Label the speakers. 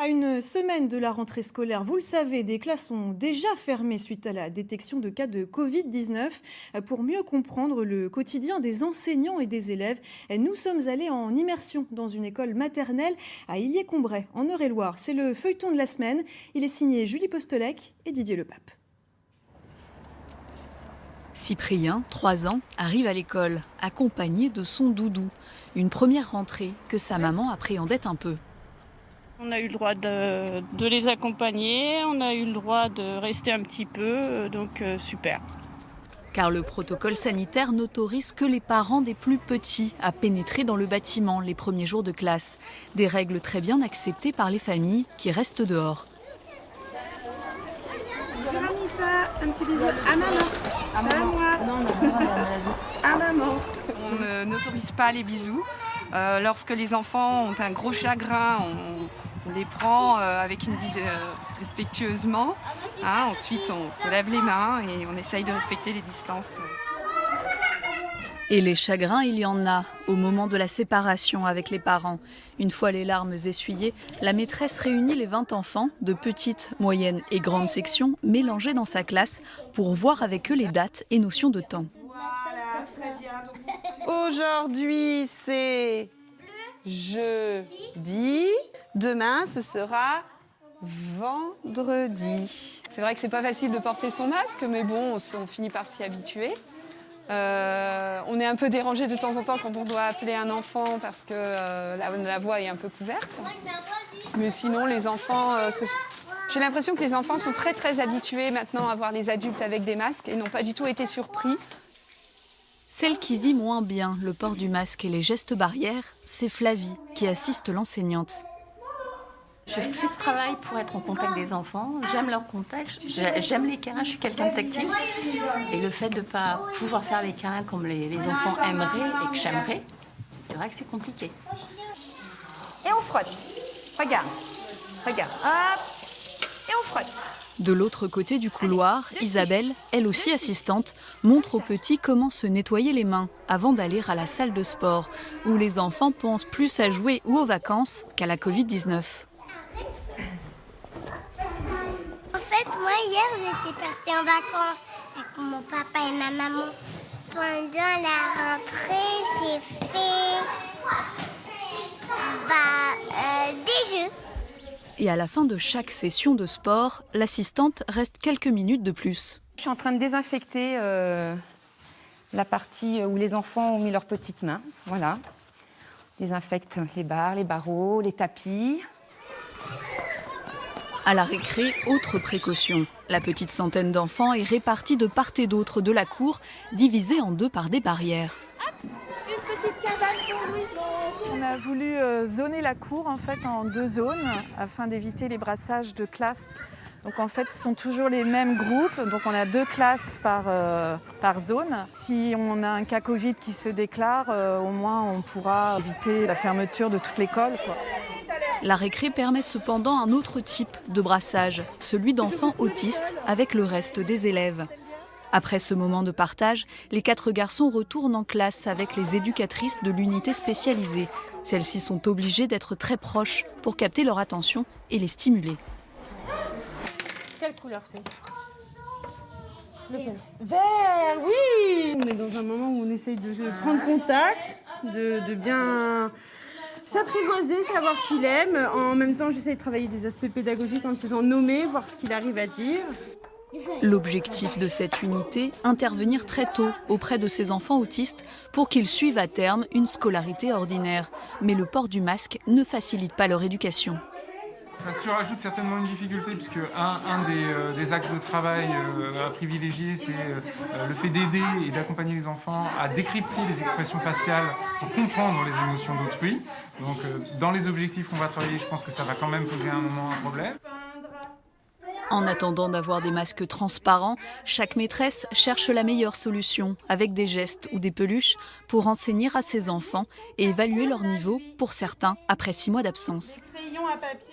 Speaker 1: À une semaine de la rentrée scolaire, vous le savez, des classes sont déjà fermées suite à la détection de cas de Covid-19. Pour mieux comprendre le quotidien des enseignants et des élèves, nous sommes allés en immersion dans une école maternelle à Illiers-Combray, en Eure-et-Loire. C'est le feuilleton de la semaine. Il est signé Julie Postolec et Didier Lepape.
Speaker 2: Cyprien, 3 ans, arrive à l'école, accompagné de son doudou. Une première rentrée que sa maman appréhendait un peu.
Speaker 3: On a eu le droit de les accompagner, on a eu le droit de rester un petit peu, donc super.
Speaker 2: Car le protocole sanitaire n'autorise que les parents des plus petits à pénétrer dans le bâtiment les premiers jours de classe. Des règles très bien acceptées par les familles qui restent dehors.
Speaker 4: Un petit bisou à maman. À moi. À maman.
Speaker 5: On n'autorise pas les bisous. Lorsque les enfants ont un gros chagrin, on les prend avec une respectueusement. Ensuite, on se lave les mains et on essaye de respecter les distances.
Speaker 2: Et les chagrins, il y en a au moment de la séparation avec les parents. Une fois les larmes essuyées, la maîtresse réunit les 20 enfants de petites, moyennes et grandes sections mélangés dans sa classe pour voir avec eux les dates et notions de temps.
Speaker 5: Aujourd'hui, c'est jeudi. Demain, ce sera vendredi. C'est vrai que c'est pas facile de porter son masque, mais bon, on finit par s'y habituer. On est un peu dérangé de temps en temps quand on doit appeler un enfant parce que la voix est un peu couverte. Mais sinon, les enfants, j'ai l'impression que les enfants sont très très habitués maintenant à voir les adultes avec des masques et n'ont pas du tout été surpris.
Speaker 2: Celle qui vit moins bien le port du masque et les gestes barrières, c'est Flavie qui assiste l'enseignante.
Speaker 6: Je fais ce travail pour être en contact des enfants, j'aime leur contact, j'aime les câlins, je suis quelqu'un de tactile. Et le fait de ne pas pouvoir faire les câlins comme les enfants aimeraient et que j'aimerais, c'est vrai que c'est compliqué.
Speaker 4: Et on frotte. Regarde. Hop. Et on frotte.
Speaker 2: De l'autre côté du couloir, Isabelle, elle aussi assistante, montre aux petits comment se nettoyer les mains avant d'aller à la salle de sport, où les enfants pensent plus à jouer ou aux vacances qu'à la Covid-19.
Speaker 7: En fait, moi, hier, j'étais partie en vacances avec mon papa et ma maman. Pendant la rentrée, j'ai fait des jeux.
Speaker 2: Et à la fin de chaque session de sport, l'assistante reste quelques minutes de plus.
Speaker 8: Je suis en train de désinfecter la partie où les enfants ont mis leurs petites mains. Voilà. Désinfecte les barres, les barreaux, les tapis.
Speaker 2: À la récré, autre précaution. La petite centaine d'enfants est répartie de part et d'autre de la cour, divisée en deux par des barrières.
Speaker 4: Une petite cabane pour Louison. On a voulu zoner la cour en fait en 2 zones afin d'éviter les brassages de classes. Donc en fait, ce sont toujours les mêmes groupes. Donc on a 2 classes par zone. Si on a un cas Covid qui se déclare, au moins on pourra éviter la fermeture de toute l'école, quoi.
Speaker 2: La récré permet cependant un autre type de brassage, celui d'enfants autistes avec le reste des élèves. Après ce moment de partage, les 4 garçons retournent en classe avec les éducatrices de l'unité spécialisée. Celles-ci sont obligées d'être très proches pour capter leur attention et les stimuler.
Speaker 3: Quelle couleur c'est? Vert, oui. On est dans un moment où on essaye de prendre contact, de bien s'apprivoiser, savoir ce qu'il aime. En même temps, j'essaie de travailler des aspects pédagogiques en le faisant nommer, voir ce qu'il arrive à dire.
Speaker 2: L'objectif de cette unité, intervenir très tôt auprès de ces enfants autistes pour qu'ils suivent à terme une scolarité ordinaire. Mais le port du masque ne facilite pas leur éducation.
Speaker 9: Ça surajoute certainement une difficulté puisque un des axes de travail à privilégier, c'est le fait d'aider et d'accompagner les enfants à décrypter les expressions faciales pour comprendre les émotions d'autrui. Donc dans les objectifs qu'on va travailler, je pense que ça va quand même poser un moment un problème.
Speaker 2: En attendant d'avoir des masques transparents, chaque maîtresse cherche la meilleure solution avec des gestes ou des peluches pour enseigner à ses enfants et évaluer leur niveau, pour certains, après 6 mois d'absence.
Speaker 3: Crayon à papier.